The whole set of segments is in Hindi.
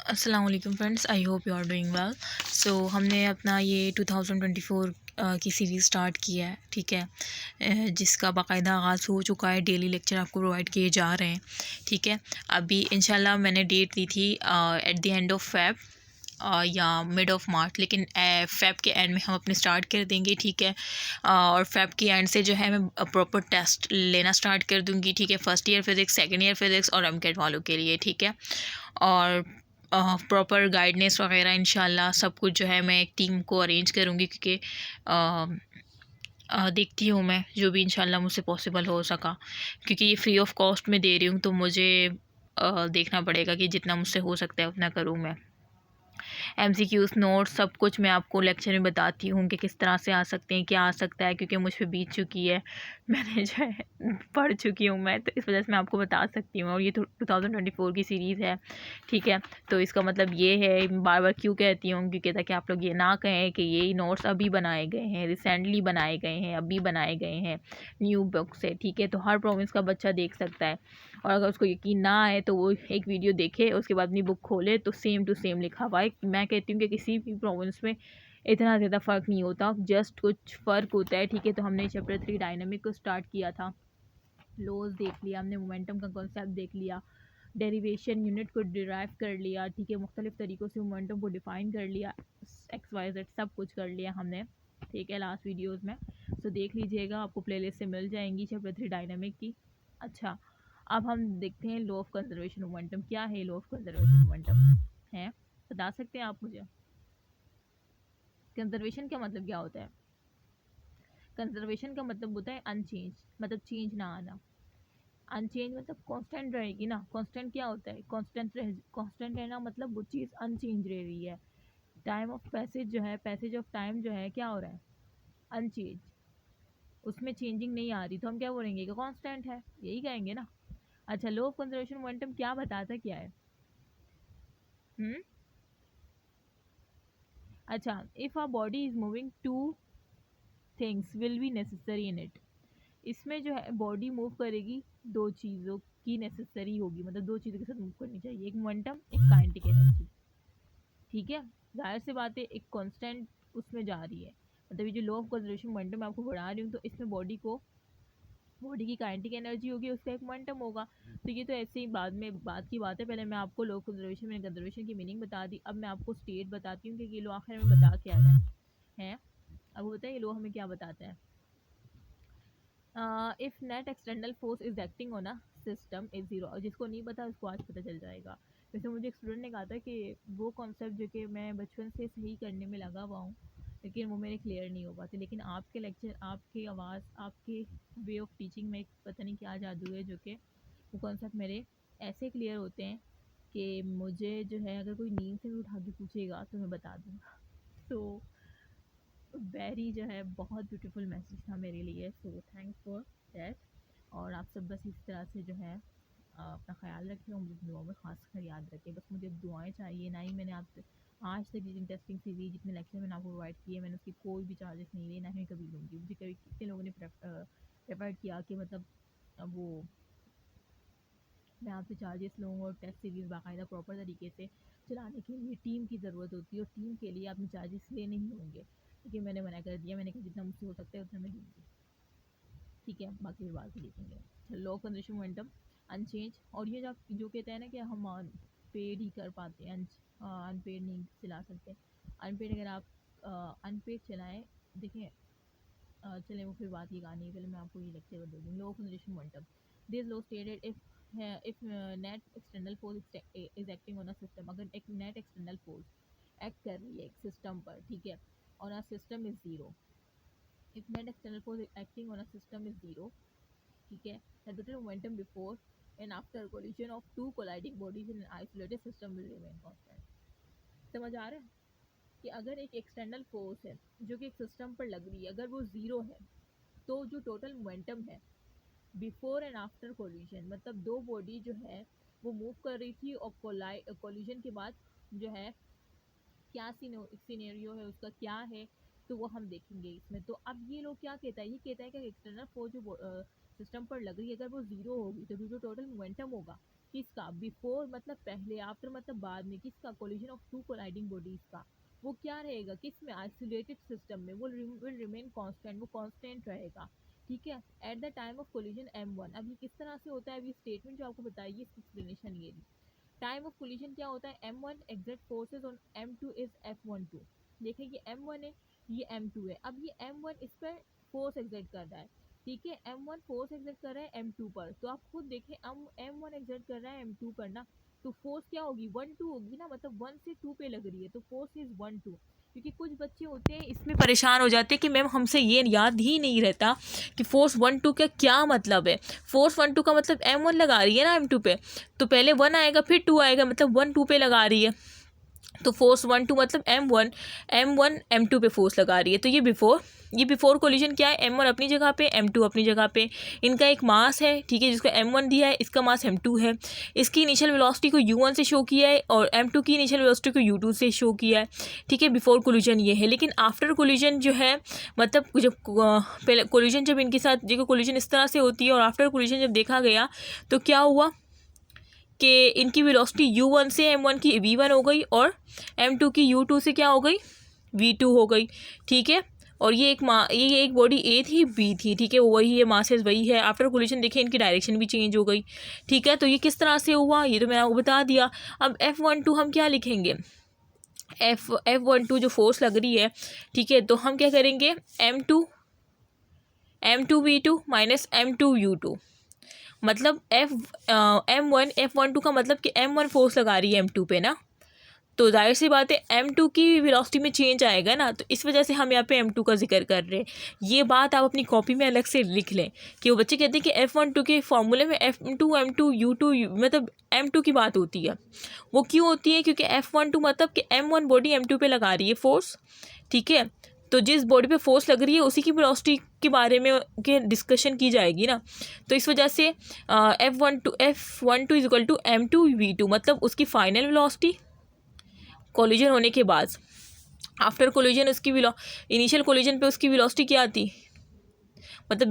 अस्सलाम वालेकुम friends, I hope you are doing well. So हमने अपना ये 2024 की सीरीज़ स्टार्ट किया है, ठीक है, जिसका बाकायदा आगाज़ हो चुका है। डेली लेक्चर आपको प्रोवाइड किए जा रहे हैं, ठीक है। अभी इंशाल्लाह मैंने डेट दी थी at the end of Feb या मिड ऑफ मार्च, लेकिन फेब के एंड में हम अपने स्टार्ट कर देंगे, ठीक है। और फेब के एंड से जो है मैं प्रॉपर टेस्ट लेना स्टार्ट कर दूँगी, ठीक है। First year physics, second year physics और एमकेट वालों के लिए, ठीक है। और प्रॉपर गाइडनेस वगैरह इंशाल्लाह सब कुछ जो है मैं एक टीम को अरेंज करूँगी, क्योंकि देखती हूँ मैं जो भी इंशाल्लाह मुझसे पॉसिबल हो सका, क्योंकि ये फ्री ऑफ कॉस्ट में दे रही हूँ, तो मुझे देखना पड़ेगा कि जितना मुझसे हो सकता है उतना करूँ मैं। एमसीक्यूज़ नोट्स सब कुछ मैं आपको लेक्चर में बताती हूँ कि किस तरह से आ सकते हैं, क्या आ सकता है, क्योंकि मुझ पे बीत चुकी है, मैंने जो है पढ़ चुकी हूँ मैं, तो इस वजह से मैं आपको बता सकती हूँ। और ये 2024 की सीरीज़ है, ठीक है। तो इसका मतलब ये है, बार बार क्यों कहती हूँ, क्योंकि ताकि आप लोग ये ना कहें कि ये नोट्स अभी बनाए गए हैं, रिसेंटली बनाए गए हैं, अभी बनाए गए हैं, न्यू बुक से, ठीक है। तो हर प्रोविंस का बच्चा देख सकता है, और अगर उसको यकीन ना आए तो वो एक वीडियो देखे, उसके बाद अपनी बुक खोले तो सेम टू सेम लिखा हुआ है। मैं कहती हूँ कि किसी भी प्रोविंस में इतना ज़्यादा फ़र्क नहीं होता, जस्ट कुछ फ़र्क होता है, ठीक है। तो हमने चैप्टर 3 डायनामिक को स्टार्ट किया था, लॉज देख लिया हमने, मोमेंटम का कॉन्सेप्ट देख लिया, डेरिवेशन यूनिट को डिराइव कर लिया, ठीक है। मुख्तलिफ़ तरीक़ों से मोमेंटम को डिफ़ाइन कर लिया, एक्स वाई जेड सब कुछ कर लिया हमने, ठीक है, लास्ट वीडियोज़ में। तो देख लीजिएगा, आपको प्लेलिस्ट से मिल जाएंगी चैप्टर 3 डायनामिक की। अच्छा, अब हम देखते हैं लॉ ऑफ कंजर्वेशन मोमेंटम। क्या है लॉ ऑफ कंजर्वेशन मोमेंटम है, बता सकते हैं आप मुझे? कंजर्वेशन का मतलब क्या होता है? कंजर्वेशन का मतलब होता है अनचेंज, मतलब चेंज ना आना। अनचेंज मतलब कांस्टेंट रहेगी ना। कांस्टेंट क्या होता है? कांस्टेंट रहना मतलब वो चीज़ अनचेंज रह रही है। टाइम ऑफ पैसेज जो है, पैसेज ऑफ टाइम जो है, क्या हो रहा है? अनचेंज, उसमें चेंजिंग नहीं आ रही, तो हम क्या बोलेंगे कि कांस्टेंट है, यही कहेंगे ना। अच्छा, लॉ ऑफ कंजर्वेशन मोमेंटम क्या बताता क्या है? हम्म अच्छा, if a body is moving, two things will be necessary in it. इसमें जो है बॉडी मूव करेगी, दो चीज़ों की नेसेसरी होगी, मतलब दो चीज़ों के साथ मूव करनी चाहिए, एक मोमेंटम, एक काइनेटिक एनर्जी, ठीक है। जाहिर सी बात है, एक कांस्टेंट उसमें जा रही है, मतलब ये जो लॉ ऑफ कंजर्वेशन मोमेंटम मैं आपको पढ़ा रही हूँ, तो इसमें बॉडी की काइनेटिक एनर्जी होगी, उसका एक मोमेंटम होगा। तो ये तो ऐसे ही बाद में बात की बात है, पहले मैं आपको लॉ ऑफ कंजर्वेशन में कंजर्वेशन की मीनिंग बता दी, अब मैं आपको स्टेट बताती हूँ कि ये लॉ आखिर में बता क्या रहा है। अब होता है ये लॉ हमें क्या बताता है? If net external force is acting on a system is zero. और जिसको नहीं पता उसको आज पता चल जाएगा। वैसे मुझे एक स्टूडेंट ने कहा था कि वो कॉन्सेप्ट जो कि मैं बचपन से सही करने में लगा हुआ हूँ, लेकिन वो मेरे क्लियर नहीं हो पाते। लेकिन आपके लेक्चर, आपकी आवाज़, आपके वे ऑफ टीचिंग में पता नहीं क्या जादू है, जो कि वो कॉन्सेप्ट मेरे ऐसे क्लियर होते हैं कि मुझे जो है, अगर कोई नींद से भी उठा के पूछेगा तो मैं बता दूँगा। तो वेरी जो है बहुत ब्यूटीफुल मैसेज था मेरे लिए, सो थैंक्स फॉर दैट। और आप सब बस इस तरह से जो है अपना ख्याल रखें और मुझे दुआ में खास कर याद रखें। बस मुझे दुआएं चाहिए, ना ही मैंने आप आज तक जितनी टेस्टिंग सीरीज, जितने लेक्चर मैंने आपको प्रोवाइड किए, मैंने उसकी कोई भी चार्जेस नहीं लिए, ना ही कभी लूँगी। मुझे कभी कितने लोगों ने प्रेफर्ड किया कि मतलब वो मैं आपसे चार्जेस लूँ, और टेस्ट सीरीज़ बाकायदा प्रॉपर तरीके से चलाने के लिए टीम की ज़रूरत होती है, और टीम के लिए आपने चार्जेस लेने ही होंगे। लेकिन मैंने मना कर दिया, मैंने कहा जितना मुझसे हो सकता है उतना मैं दूँगी, ठीक है, बाकी फिर बाद में देखेंगे। Law of conservation momentum unchanged. और ये जो कहते हैं ना कि हम पेड ही कर पाते हैं, अनपेड नहीं चला सकते। अनपेड अगर आप अनपेड चलाएँ, देखें, चलें वो फिर बात ये गानी है, पहले मैं आपको ये लेक्चर दे दूँ। Law of conservation momentum, this law stated if net external force is acting on a system. अगर एक नेट एक्सटर्नल फोर्स एक्ट कर रही है एक सिस्टम पर, ठीक है, और a system is zero, if net external force acting on a system is zero, ठीक है, the total momentum before and after collision of two colliding bodies in an isolated system will remain constant। समझ आ रहा है कि अगर एक एक्सटर्नल फोर्स है जो कि एक सिस्टम पर लग रही है, अगर वो ज़ीरो है, तो जो टोटल मोमेंटम है बिफोर एंड आफ्टर कोलिजन, मतलब दो बॉडी जो है वो मूव कर रही थी, और कोलिजन के बाद जो है क्या सिनेरियो है उसका, क्या है, तो वो हम देखेंगे इसमें। तो अब ये लोग क्या कहता है, ये कहता है कि एक्सटर्नल फोर्स जो सिस्टम पर लग रही है, अगर वो ज़ीरो होगी, तो जो टोटल मोमेंटम होगा किसका, बिफोर मतलब पहले, आफ्टर मतलब बाद में, किसका, collision of two colliding bodies का, वो क्या रहेगा, किस में, आइसोलेटेड सिस्टम में, वो विल रिमेन कांस्टेंट, वो कांस्टेंट रहेगा, ठीक है, at the time of collision m1। अब ये किस तरह से होता है, अभी स्टेटमेंट जो आपको बताइए इसकी एक्सप्लेनेशन ये दी। टाइम ऑफ कोलिजन क्या होता है, m1 exact forces on m2 is f12। देखिए ये m1 है, ये m2 है, अब ये m1 इस पर फोर्स एग्जर्ट कर रहा है, ठीक है, m1 फोर्स एग्जर्ट कर रहा है m2 पर, तो आप खुद देखें m1 एग्जर्ट कर रहा है m2 पर ना, तो फोर्स क्या होगी, 1-2 होगी ना, मतलब 1 से 2 पे लग रही है, तो फोर्स इज 1-2। क्योंकि कुछ बच्चे होते हैं इसमें परेशान हो जाते हैं कि मैम हमसे ये याद ही नहीं रहता कि फोर्स 1-2 का क्या मतलब है। फोर्स 1-2 का मतलब m1 लगा रही है ना m2 पे, तो पहले 1 आएगा फिर 2 आएगा, मतलब 1-2 पे लगा रही है, तो फोर्स 1-2 मतलब m1 m2 पे फोर्स लगा रही है। तो ये बिफोर कोलिजन क्या है, m1 अपनी जगह पे, m2 अपनी जगह पे, इनका एक मास है, ठीक है, जिसको m1 दिया है, इसका मास m2 है, इसकी इनिशियल वेलोसिटी को u1 से शो किया है और m2 की इनिशियल वेलोसिटी को u2 से शो किया है, ठीक है, बिफोर कोलिजन ये है। लेकिन आफ्टर कोलिजन जो है, मतलब जब पहले कोलिजन, जब इनके साथ जो कोलिजन इस तरह से होती है और आफ्टर कोलिजन जब देखा गया तो क्या हुआ कि इनकी वेलोसिटी u1 से m1 की v1 हो गई और m2 की u2 से क्या हो गई, v2 हो गई, ठीक है। और ये एक बॉडी a थी, b थी, ठीक है, वही है, मासेस वही है। आफ्टर कोलिजन देखें इनकी डायरेक्शन भी चेंज हो गई, ठीक है। तो ये किस तरह से हुआ ये तो मैंने आपको बता दिया। अब F12 हम क्या लिखेंगे, F12 जो फोर्स लग रही है, ठीक है, तो हम क्या करेंगे, m2v2 माइनस m2u2, मतलब m12 का मतलब कि m1 फोर्स लगा रही है m2 पे ना, तो जाहिर सी बात है m2 की वेलोसिटी में चेंज आएगा ना, तो इस वजह से हम यहाँ पे m2 का जिक्र कर रहे हैं। ये बात आप अपनी कॉपी में अलग से लिख लें कि वो बच्चे कहते हैं कि F12 के फॉर्मूले में F2 m2 u2 मतलब m2 की बात होती है। वो क्यों होती है, क्योंकि F12 मतलब कि m1 बॉडी m2 पे लगा रही है फोर्स, ठीक है, तो जिस बॉडी पे फोर्स लग रही है उसी की वेलोसिटी के बारे में के डिस्कशन की जाएगी ना, तो इस वजह से F12 is equal to m2v2, मतलब उसकी फाइनल वेलोसिटी कोलिजन होने के बाद, आफ्टर कोलिजन उसकी इनिशियल कोलिजन पे उसकी वेलोसिटी क्या आती, मतलब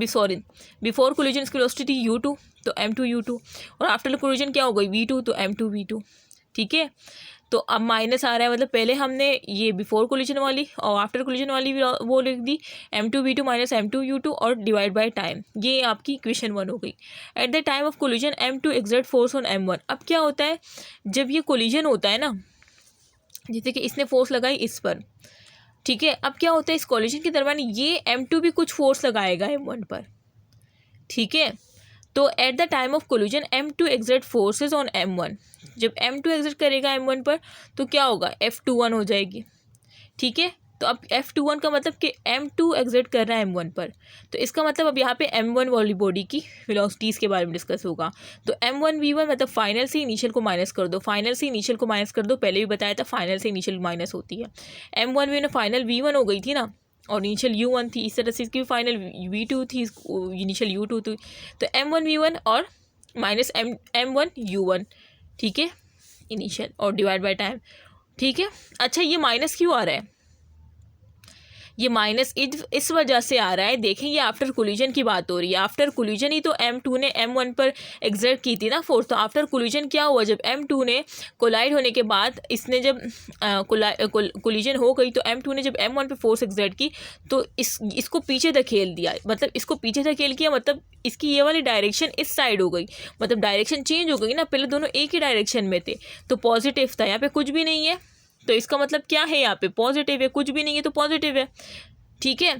बिफोर कोलिजन इसकी वेलोसिटी थी u2, तो m2u2, और आफ्टर कोलिजन क्या हो गई v2, तो m2v2, ठीक है। तो अब माइनस आ रहा है, मतलब पहले हमने ये बिफोर कोलिजन वाली और आफ्टर कोलिजन वाली वो लिख दी, m2v2 माइनस m2u2 और डिवाइड बाय टाइम, ये आपकी इक्वेशन 1 हो गई। At the time of collision m2 exert force on m1। अब क्या होता है जब ये कोलिजन होता है ना, जैसे कि इसने फोर्स लगाई इस पर, ठीक है, अब क्या होता है इस कोलिजन के दरमियान ये m2 भी कुछ फोर्स लगाएगा m1 पर, ठीक है। तो at the time of collision m2 exert forces on m1, जब m2 एक्सर्ट करेगा m1 पर तो क्या होगा, F21 हो जाएगी, ठीक है। तो अब F21 का मतलब कि m2 एक्सर्ट कर रहा है m1 पर, तो इसका मतलब अब यहाँ पे m1 वाली बॉडी की वेलोसिटीज़ के बारे में डिस्कस होगा। तो m1v1 मतलब फाइनल से इनिशियल को माइनस कर दो, फाइनल से इनिशियल को माइनस कर दो, पहले भी बताया था फाइनल से इनिशियल माइनस होती है। m1v1 फाइनल v1 हो गई थी ना, और इनिशियल u1 थी, इस तरह से इसकी फाइनल v2 थी, इनिशियल u2 थी, तो m1v1 और माइनस m1u1, ठीक है, इनिशियल और डिवाइड बाय टाइम, ठीक है। अच्छा ये माइनस क्यों आ रहा है, ये माइनस इस वजह से आ रहा है, देखें ये आफ्टर कोलिजन की बात हो रही है। आफ्टर कोलिजन ही तो m2 ने m1 पर एक्सर्ट की थी ना फोर्स, तो आफ्टर कोलिजन क्या हुआ, जब m2 ने कोलाइड होने के बाद इसने जब कोलिजन हो गई तो m2 ने जब m1 पे फोर्स एक्सर्ट की तो इसको पीछे धकेल दिया, मतलब इसको पीछे धकेल किया, मतलब इसकी ये वाली डायरेक्शन इस साइड हो गई, मतलब डायरेक्शन चेंज हो गई ना, पहले दोनों एक ही डायरेक्शन में थे तो पॉजिटिव था, यहाँ पे कुछ भी नहीं है, तो इसका मतलब क्या है, यहाँ पे पॉजिटिव है, कुछ भी नहीं है तो पॉजिटिव है, ठीक है।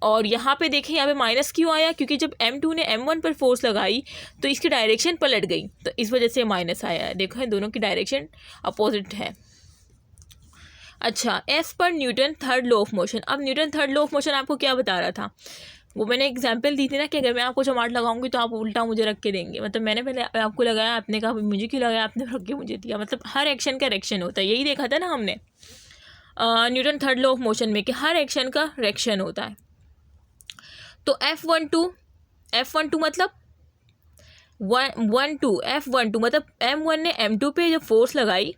और यहाँ पे देखें यहाँ पे माइनस क्यों आया, क्योंकि जब m2 ने m1 पर फोर्स लगाई तो इसकी डायरेक्शन पलट गई, तो इस वजह से माइनस आया है। देखो दोनों की डायरेक्शन अपोजिट है। अच्छा, as per Newton third law of motion. अब Newton third law of motion आपको क्या बता रहा था, वो मैंने एग्जाम्पल दी थी ना कि अगर मैं आपको चमाट लगाऊंगी तो आप उल्टा मुझे रख के देंगे, मतलब मैंने पहले आपको लगाया, आपने कहा मुझे क्यों लगाया, आपने रख के मुझे दिया, मतलब हर एक्शन का रिएक्शन होता है, यही देखा था ना हमने Newton third law of motion में कि हर एक्शन का रिएक्शन होता है। तो F12 मतलब F12 मतलब m1 ने m2 पे जब फोर्स लगाई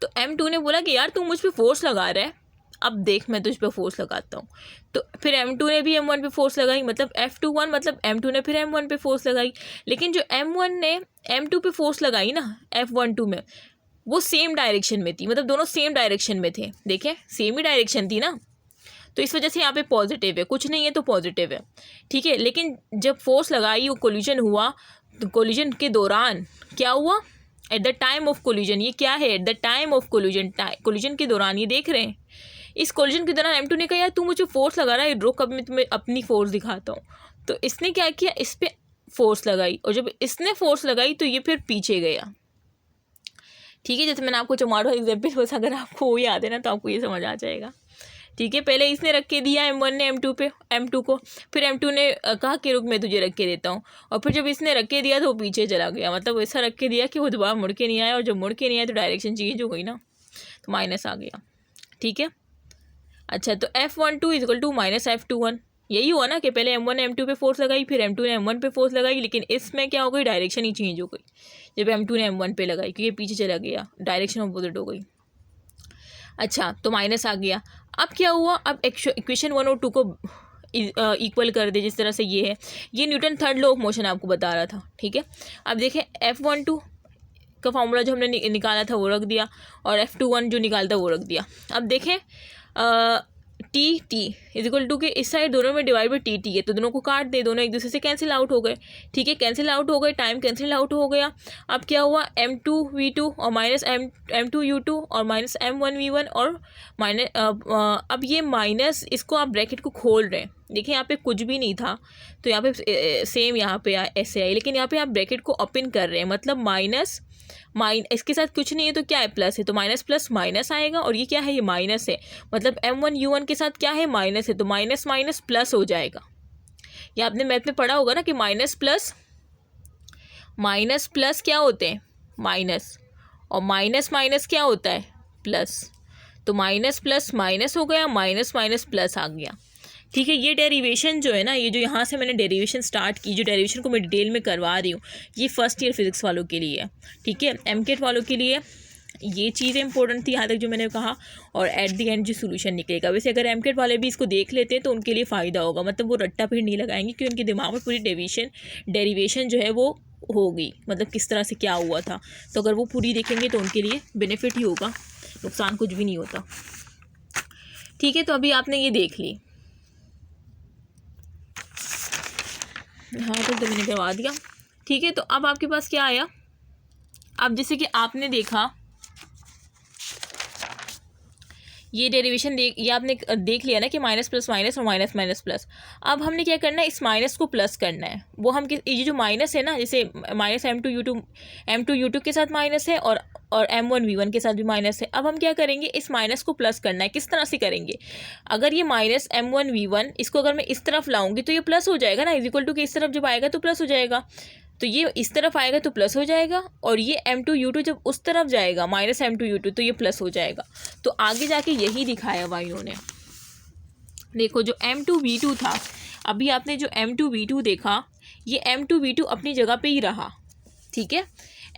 तो m2 ने बोला कि यार तू मुझ पे फोर्स लगा रहा है, अब देख मैं तुझ पे फोर्स लगाता हूँ। तो फिर M2 ने भी M1 पे फोर्स लगाई, मतलब F21 मतलब M2 ने फिर M1 पे फोर्स लगाई। लेकिन जो M1 ने M2 पे फोर्स लगाई ना F12 में, वो सेम डायरेक्शन में थी, मतलब दोनों सेम डायरेक्शन में थे। देखें सेम ही डायरेक्शन थी ना, तो इस वजह से यहाँ पे पॉजिटिव है, कुछ नहीं है तो पॉजिटिव है, ठीक है। लेकिन जब फोर्स लगाई, वो कोलिजन हुआ, तो कोलिजन के दौरान क्या हुआ, at the time of collision, ये क्या है, at the time of collision, collision के दौरान, ये देख रहे हैं, इस कोलिजन के दौरान M2 ने कहा यार तू मुझे फोर्स लगा रहा है, रुक अब मैं तुम्हें अपनी फोर्स दिखाता हूँ। तो इसने क्या किया, इस पर फोर्स लगाई, और जब इसने फोर्स लगाई तो ये फिर पीछे गया, ठीक है। जैसे मैंने आपको टोमेटो एग्जाम्पल, बस अगर आपको वो याद है ना तो आपको ये समझ आ जाएगा, ठीक है। पहले इसने रख के दिया M1 ने M2 को, फिर M2 ने कहा कि रुक मैं तुझे रख के देता हूँ, और फिर जब इसने रख के दिया तो वो पीछे चला गया, मतलब ऐसा रख के दिया कि वो दोबारा मुड़ के नहीं आया, और जब मुड़ के नहीं आया तो डायरेक्शन चेंज हो गई ना, तो माइनस आ गया, ठीक है। अच्छा, तो F12 equal to minus F21, यही हुआ ना कि पहले M1 ने M2 पे फोर्स लगाई, फिर M2 ने M1 पे फोर्स लगाई, लेकिन इसमें क्या हो गई, डायरेक्शन ही चेंज हो गई जब M2 ने M1 पे लगाई, क्योंकि पीछे चला गया, डायरेक्शन अपोजिट हो गई। अच्छा, तो माइनस आ गया। अब क्या हुआ, अब इक्वेशन 1 और 2 को इक्वल कर दे, जिस तरह से ये है, ये Newton third law of motion आपको बता रहा था, ठीक है। अब देखें F12 का फार्मूला जो हमने निकाला था वो रख दिया, और F21 जो निकालता वो रख दिया। अब देखें T इज इक्वल टू के इस साइड दोनों में डिवाइड बाई T है, तो दोनों को काट दे, दोनों एक दूसरे से कैंसिल आउट हो गए, ठीक है, कैंसिल आउट हो गए, टाइम कैंसिल आउट हो गया। अब क्या हुआ, M2V2 और माइनस M2U2 और माइनस M1V1 और माइनस, अब ये माइनस, इसको आप ब्रैकेट को खोल रहे हैं, देखिए यहाँ पे कुछ भी नहीं था, तो यहाँ पे सेम यहाँ पे ऐसे आई, लेकिन यहाँ पे आप ब्रैकेट को ओपन कर रहे हैं, मतलब माइनस इसके साथ कुछ नहीं है तो क्या है, प्लस है, तो माइनस प्लस माइनस आएगा, और ये क्या है, ये माइनस है, मतलब M1U1 के साथ क्या है, माइनस है, तो माइनस माइनस प्लस हो जाएगा। ये आपने मैथ में पढ़ा होगा ना कि माइनस प्लस क्या होते हैं, माइनस, और माइनस माइनस क्या होता है, प्लस, तो माइनस प्लस माइनस हो गया, माइनस माइनस प्लस आ गया, ठीक है। ये डेरिवेशन जो है ना, ये जो यहाँ से मैंने डेरिवेशन स्टार्ट की, जो डेरिवेशन को मैं डिटेल में करवा रही हूँ, ये फर्स्ट ईयर फिजिक्स वालों के लिए है, ठीक है। MCAT वालों के लिए ये चीज़ें इंपॉर्टेंट थी यहाँ तक जो मैंने कहा, और एट द एंड जो सोल्यूशन निकलेगा। वैसे अगर MCAT वाले भी इसको देख लेते हैं तो उनके लिए फ़ायदा होगा, मतलब वो रट्टा फिर नहीं लगाएंगे, क्योंकि उनके दिमाग में पूरी डेरिवेशन जो है वो होगी, मतलब किस तरह से क्या हुआ था, तो अगर वो पूरी देखेंगे तो उनके लिए बेनिफिट ही होगा, नुकसान कुछ भी नहीं होता, ठीक है। तो अभी आपने ये देख ली, हाँ तो मैंने करवा दिया, ठीक है। तो अब आपके पास क्या आया, अब जैसे कि आपने देखा ये डेरिवेशन ये आपने देख लिया ना कि माइनस प्लस माइनस और माइनस माइनस प्लस। अब हमने क्या करना है, इस माइनस को प्लस करना है, वो हम ये जो माइनस है ना, जैसे माइनस M2U2 के साथ माइनस है, और M1V1 के साथ भी माइनस है। अब हम क्या करेंगे, इस माइनस को प्लस करना है, किस तरह से करेंगे, अगर ये माइनस M1V1 इसको अगर मैं इस तरफ लाऊंगी तो ये प्लस हो जाएगा ना, इज इक्वल टू के इस तरफ जब आएगा तो प्लस हो जाएगा, तो ये इस तरफ आएगा तो प्लस हो जाएगा, और ये M2U2 जब उस तरफ जाएगा माइनस M2U2 तो ये प्लस हो जाएगा। तो आगे जाके यही दिखाया हुआ इन्होंने, देखो जो M2V2 था, अभी आपने जो M2V2 देखा, ये M2V2 अपनी जगह पे ही रहा, ठीक है।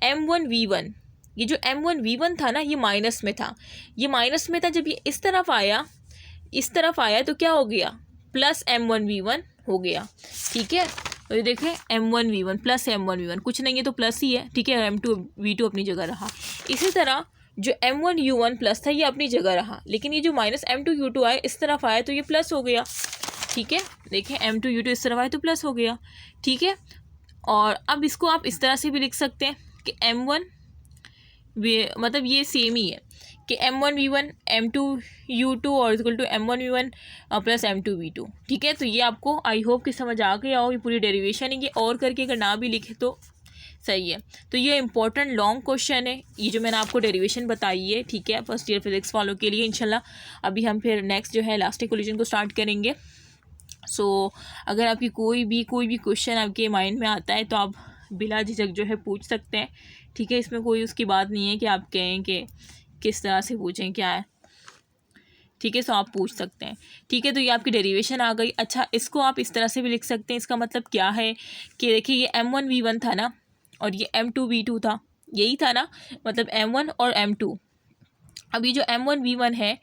M1V1, ये जो M1V1 था ना, ये माइनस में था, ये माइनस में था, जब ये इस तरफ आया तो क्या हो गया, प्लस M1V1 हो गया, ठीक है। तो ये देखें M1V1 प्लस M1V1, कुछ नहीं है तो प्लस ही है, ठीक है। M2V2 अपनी जगह रहा। इसी तरह जो M1U1 प्लस था ये अपनी जगह रहा, लेकिन ये जो माइनस M2U2 आया इस तरफ आया तो ये प्लस हो गया, ठीक है। देखें M2U2 इस तरफ आया तो प्लस हो गया, ठीक है। और अब इसको आप इस तरह से भी लिख सकते हैं कि M1 मतलब ये सेम ही है कि M1V1 M2U2 और equal to M1V1 plus M2V2, ठीक है। तो ये आपको आई होप कि समझ आ गया हो, ये पूरी डेरिवेशन है, ये और करके अगर ना भी लिखे तो सही है। तो ये इंपॉर्टेंट लॉन्ग क्वेश्चन है, ये जो मैंने आपको डेरिवेशन बताई है, ठीक है, फर्स्ट ईयर फिजिक्स वालों के लिए। इंशाल्लाह अभी हम फिर नेक्स्ट जो है इलास्टिक कोलिजन को स्टार्ट करेंगे। सो अगर आपकी कोई भी क्वेश्चन आपके माइंड में आता है तो आप बिला झिझक जो है पूछ सकते हैं, ठीक है। इसमें कोई उसकी बात नहीं है कि आप कहें कि किस तरह से पूछें क्या है, ठीक है। सो आप पूछ सकते हैं, ठीक है। तो ये आपकी डेरिवेशन आ गई। अच्छा, इसको आप इस तरह से भी लिख सकते हैं, इसका मतलब क्या है कि देखिए ये M1V1 था ना, और ये M2V2 था, यही था ना, मतलब M1 और M2। अब ये जो M1V1 है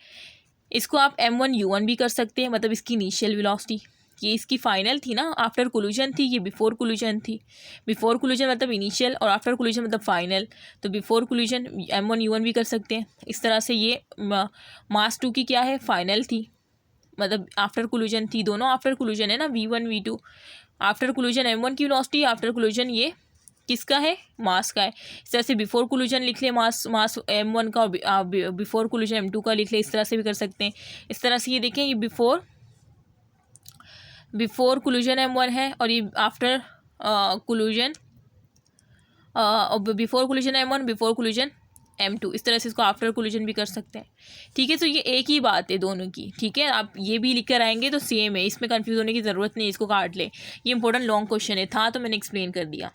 इसको आप m1u1 भी कर सकते हैं, मतलब इसकी इनिशियल वेलोसिटी। ये इसकी फाइनल थी ना, आफ्टर कोलिजन थी, ये बिफोर कोलिजन थी। बिफोर कोलिजन मतलब इनिशियल और आफ्टर कोलिजन मतलब फाइनल। तो बिफोर कोलिजन m1u1 भी कर सकते हैं। इस तरह से ये मास 2 की क्या है, फाइनल थी, मतलब आफ्टर कोलिजन थी, दोनों आफ्टर कोलिजन है ना, v1 v2। After collision m1 की वेलोसिटी, आफ्टर कोलिजन ये किसका है, मास का है। इस तरह से बिफोर कोलिजन लिख ले मास m1 का, और बिफोर कोलिजन m2 का लिख ले, इस तरह से भी कर सकते हैं। इस तरह से ये देखें, ये बिफोर कोलिजन m1 है और ये after collision, before collision m1, before collision m2। इस तरह से इसको आफ्टर कोलिजन भी कर सकते हैं। ठीक है, तो ये एक ही बात है दोनों की। ठीक है, आप ये भी लिख कर आएंगे तो सेम है, इसमें कंफ्यूज होने की ज़रूरत नहीं है, इसको काट ले। ये इंपॉर्टेंट लॉन्ग क्वेश्चन है, था तो मैंने एक्सप्लेन कर दिया।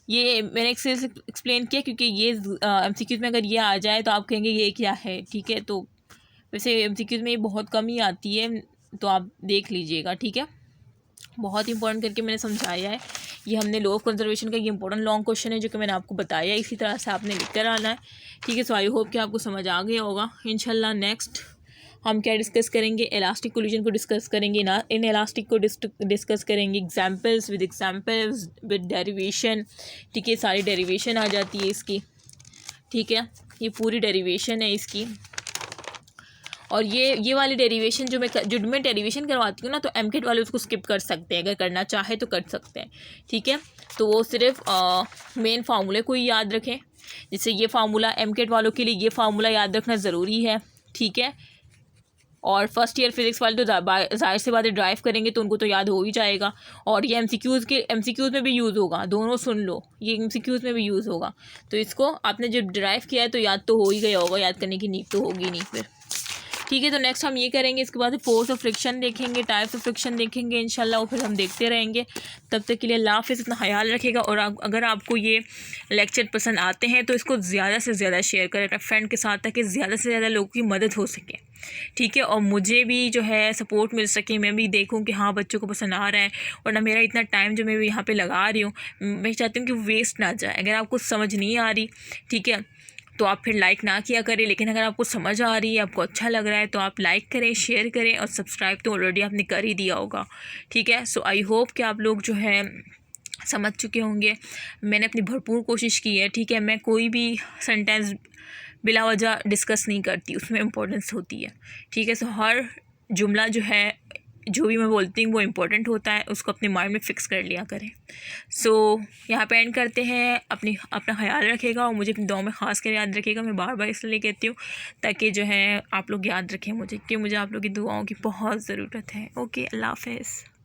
ये मैंने एक्सप्लेन किया क्योंकि ये MCQs में अगर ये आ जाए तो आप कहेंगे ये क्या है। ठीक है, तो वैसे MCQs में ये बहुत कम ही आती है, तो आप देख लीजिएगा। ठीक है, बहुत इंपॉर्टेंट करके मैंने समझाया है। ये हमने लॉ ऑफ कंजर्वेशन का ये इंपॉर्टेंट लॉन्ग क्वेश्चन है जो कि मैंने आपको बताया, इसी तरह से आपने लिख कर आना है। ठीक है, सो आई होप कि आपको समझ आ गया होगा। इंशाल्लाह नेक्स्ट हम क्या डिस्कस करेंगे, इलास्टिक कोलिजन को डिस्कस करेंगे ना, इन इलास्टिक को डिस्कस करेंगे, एग्जाम्पल्स विद डेरिवेशन। ठीक है, सारी डेरिवेशन आ जाती है इसकी। ठीक है, ये पूरी डेरिवेशन है इसकी। और ये वाली डेरिवेशन जो मैं डेरिवेशन करवाती हूँ ना, तो MCAT वाले उसको स्किप कर सकते हैं, अगर करना चाहे तो कर सकते हैं। ठीक है, तो वो सिर्फ मेन फार्मूले को ही याद रखें। जैसे ये फार्मूला MCAT वालों के लिए ये फार्मूला याद रखना ज़रूरी है। ठीक है, और फर्स्ट ईयर फिजिक्स वाले तो जाहिर सी बात है ड्राइव करेंगे तो उनको तो याद हो ही जाएगा। और ये MCQs में भी यूज़ होगा, दोनों सुन लो, ये MCQs में भी यूज़ होगा। तो इसको आपने जब ड्राइव किया है तो याद तो हो ही गया होगा, याद करने की नीड तो होगी नहीं फिर। ठीक है, तो नेक्स्ट हम ये करेंगे, इसके बाद फोर्स ऑफ फ्रिक्शन देखेंगे, टाइप्स ऑफ फ्रिक्शन देखेंगे इंशाल्लाह, और फिर हम देखते रहेंगे। तब तक के लिए अल्लाह हाफ़िज़, इतना ख्याल रखिएगा। और अगर आपको ये लेक्चर पसंद आते हैं तो इसको ज़्यादा से ज़्यादा शेयर करें अपने फ्रेंड के साथ, ताकि ज़्यादा से ज़्यादा लोगों की मदद हो सके। ठीक है, और मुझे भी जो है सपोर्ट मिल सके, मैं भी देखूं कि हाँ बच्चों को पसंद आ रहा है, वरना मेरा इतना टाइम जो मैं यहाँ पे लगा रही हूँ, मैं चाहती हूँ कि वेस्ट ना जाए। अगर आपको समझ नहीं आ रही, ठीक है, तो आप फिर लाइक ना किया करें, लेकिन अगर आपको समझ आ रही है, आपको अच्छा लग रहा है, तो आप लाइक करें, शेयर करें, और सब्सक्राइब तो ऑलरेडी आपने कर ही दिया होगा। ठीक है, सो आई होप कि आप लोग जो है समझ चुके होंगे। मैंने अपनी भरपूर कोशिश की है। ठीक है, मैं कोई भी सेंटेंस बिला वजह डिस्कस नहीं करती, उसमें इम्पोर्टेंस होती है। ठीक है, सो हर जुमला जो है, जो भी मैं बोलती हूँ वो इम्पोर्टेंट होता है, उसको अपने माइंड में फ़िक्स कर लिया करें। सो यहाँ पे एंड करते हैं। अपना ख्याल रखिएगा और मुझे अपनी दुआ में ख़ास कर याद रखिएगा। मैं बार बार इसलिए कहती हूँ ताकि जो है आप लोग याद रखें मुझे, कि मुझे आप लोग की दुआओं की बहुत ज़रूरत है। ओके, अल्लाह हाफ़िज़।